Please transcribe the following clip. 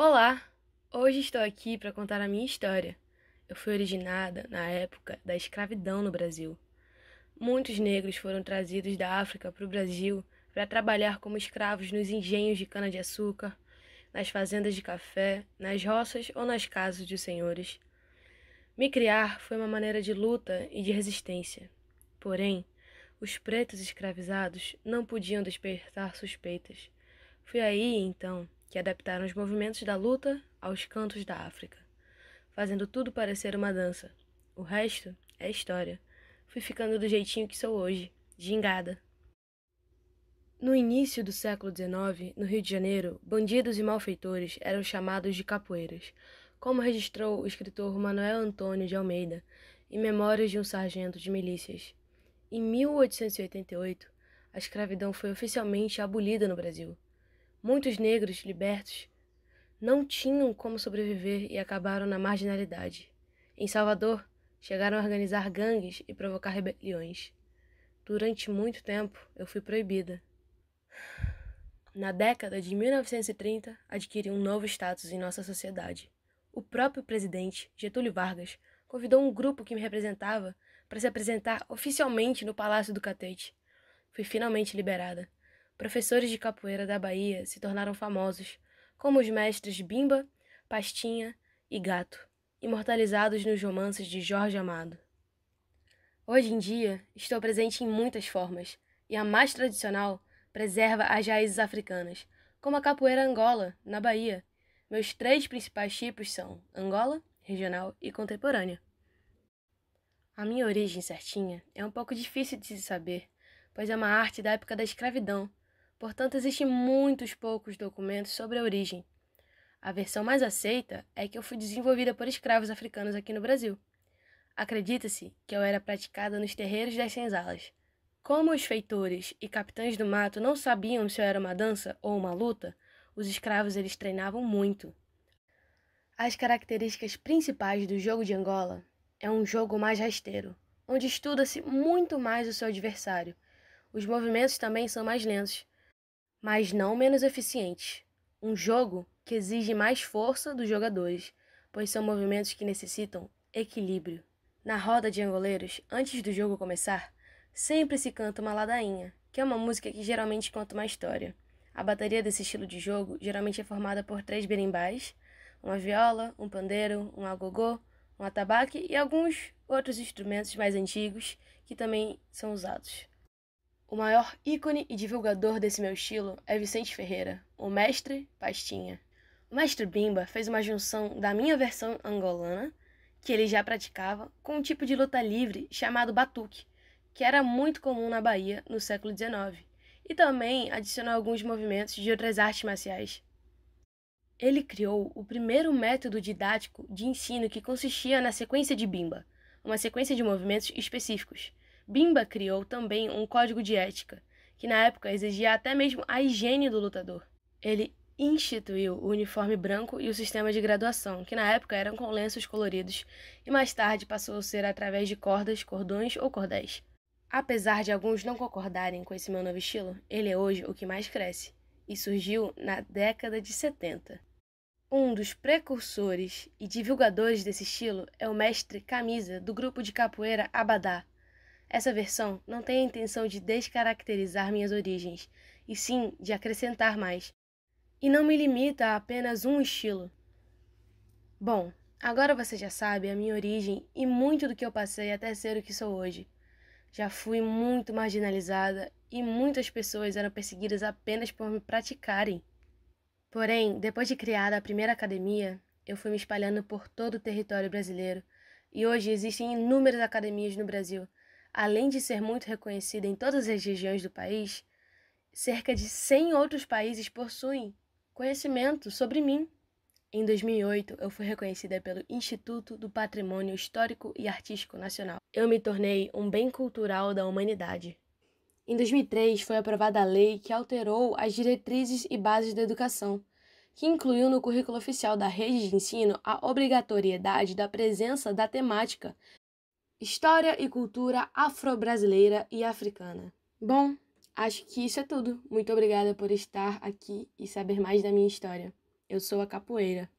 Olá! Hoje estou aqui para contar a minha história. Eu fui originada na época da escravidão no Brasil. Muitos negros foram trazidos da África para o Brasil para trabalhar como escravos nos engenhos de cana-de-açúcar, nas fazendas de café, nas roças ou nas casas dos senhores. Me criar foi uma maneira de luta e de resistência. Porém, os pretos escravizados não podiam despertar suspeitas. Foi aí, então, que adaptaram os movimentos da luta aos cantos da África, fazendo tudo parecer uma dança. O resto é história. Fui ficando do jeitinho que sou hoje, gingada. No início do século XIX, no Rio de Janeiro, bandidos e malfeitores eram chamados de capoeiras, como registrou o escritor Manuel Antônio de Almeida, em Memórias de um Sargento de Milícias. Em 1888, a escravidão foi oficialmente abolida no Brasil. Muitos negros libertos não tinham como sobreviver e acabaram na marginalidade. Em Salvador, chegaram a organizar gangues e provocar rebeliões. Durante muito tempo, eu fui proibida. Na década de 1930, adquiri um novo status em nossa sociedade. O próprio presidente, Getúlio Vargas, convidou um grupo que me representava para se apresentar oficialmente no Palácio do Catete. Fui finalmente liberada. Professores de capoeira da Bahia se tornaram famosos, como os mestres Bimba, Pastinha e Gato, imortalizados nos romances de Jorge Amado. Hoje em dia, estou presente em muitas formas, e a mais tradicional preserva as raízes africanas, como a capoeira Angola, na Bahia. Meus 3 principais tipos são Angola, regional e contemporânea. A minha origem certinha é um pouco difícil de se saber, pois é uma arte da época da escravidão, portanto existem muitos poucos documentos sobre a origem. A versão mais aceita é que eu fui desenvolvida por escravos africanos aqui no Brasil. Acredita-se que eu era praticada nos terreiros das senzalas. Como os feitores e capitães do mato não sabiam se eu era uma dança ou uma luta, os escravos eles treinavam muito. As características principais do jogo de Angola é um jogo mais rasteiro, onde estuda-se muito mais o seu adversário. Os movimentos também são mais lentos, mas não menos eficientes. Um jogo que exige mais força dos jogadores, pois são movimentos que necessitam equilíbrio. Na roda de angoleiros, antes do jogo começar, sempre se canta uma ladainha, que é uma música que geralmente conta uma história. A bateria desse estilo de jogo geralmente é formada por 3 berimbais, uma viola, um pandeiro, um agogô, um atabaque e alguns outros instrumentos mais antigos que também são usados. O maior ícone e divulgador desse meu estilo é Vicente Ferreira, o mestre Pastinha. O mestre Bimba fez uma junção da minha versão angolana, que ele já praticava, com um tipo de luta livre chamado batuque, que era muito comum na Bahia no século XIX, e também adicionou alguns movimentos de outras artes marciais. Ele criou o primeiro método didático de ensino que consistia na sequência de Bimba, uma sequência de movimentos específicos. Bimba criou também um código de ética, que na época exigia até mesmo a higiene do lutador. Ele instituiu o uniforme branco e o sistema de graduação, que na época eram com lenços coloridos, e mais tarde passou a ser através de cordas, cordões ou cordéis. Apesar de alguns não concordarem com esse meu novo estilo, ele é hoje o que mais cresce, e surgiu na década de 70. Um dos precursores e divulgadores desse estilo é o mestre Camisa, do grupo de capoeira Abadá. Essa versão não tem a intenção de descaracterizar minhas origens, e sim de acrescentar mais, e não me limita a apenas um estilo. Bom, agora você já sabe a minha origem e muito do que eu passei até ser o que sou hoje. Já fui muito marginalizada e muitas pessoas eram perseguidas apenas por me praticarem. Porém, depois de criada a primeira academia, eu fui me espalhando por todo o território brasileiro e hoje existem inúmeras academias no Brasil. Além de ser muito reconhecida em todas as regiões do país, cerca de 100 outros países possuem conhecimento sobre mim. Em 2008, eu fui reconhecida pelo Instituto do Patrimônio Histórico e Artístico Nacional. Eu me tornei um bem cultural da humanidade. Em 2003, foi aprovada a lei que alterou as diretrizes e bases da educação, que incluiu no currículo oficial da rede de ensino a obrigatoriedade da presença da temática História e Cultura Afro-Brasileira e Africana. Bom, acho que isso é tudo. Muito obrigada por estar aqui e saber mais da minha história. Eu sou a capoeira.